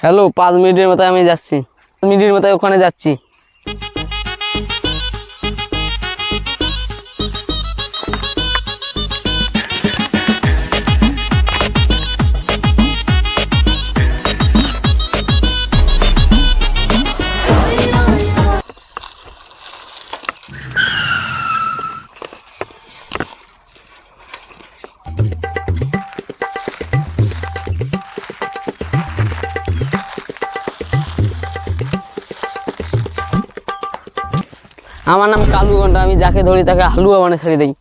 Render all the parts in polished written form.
Hello, 5 মিনিটের মতো আমি যাচ্ছি, 5 মিনিটের মতো ওখানে যাচ্ছি। আমার নাম কালু ঘন্টা, আমি যাকে ধরি তাকে হালুয়া বানিয়ে ছেড়ে দিই।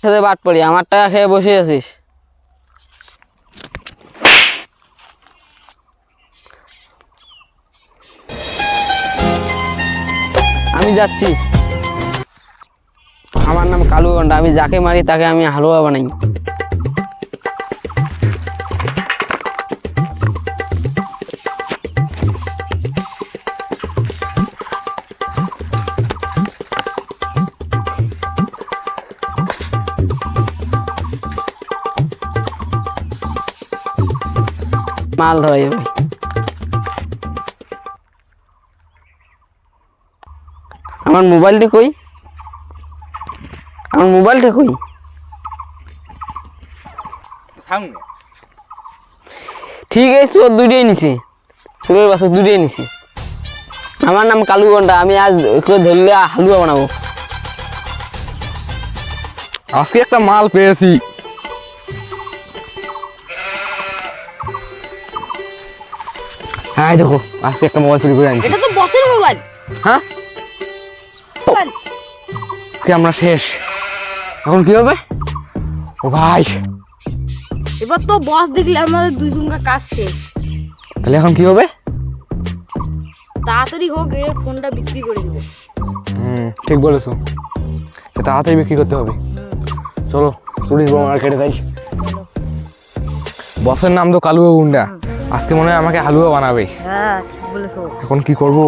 সাথে বাট পড়ি, আমার টাকা খেয়ে বসে আছিস। আমি যাচ্ছি। আমার নাম কালু ঘন্টা, আমি যাকে মারি তাকে আমি হালুয়া বানাই। মাল ধরা যাবে। আমার মোবাইলটা কই? আমার মোবাইলটা কই? ঠিক আছে, চোর দুটোই নিছি, চোরের বাসা দুটোই নিছি। আমার নাম কালু ঘন্টা, আমি আজ ধরলে হালুয়া বানাবো। আজকে একটা মাল পেয়েছি। হ্যাঁ দেখো, আজকে একটা মোবাইল চুরি করে আনছি। এটা তো বসের মোবাইল। হ্যাঁ, আজকে আমরা শেষ। এখন কি হবে? ও ভাই, এবার তো বস দেখলে আমাদের দুইজনকার কাজ শেষ। তাহলে এখন কি হবে? তাড়াতাড়ি হোক, এ ফোনটা বিক্রি করে দিব। ঠিক বলেছো, তাড়াতাড়ি বিক্রি করতে হবে। চলো চুরির মার্কেটে যাই। বসের নাম তো কালু গুন্ডা, আজকে মনে হয় আমাকে হালুয়া বানাবে। হ্যাঁ ঠিক বলেছো। এখন কি করবো?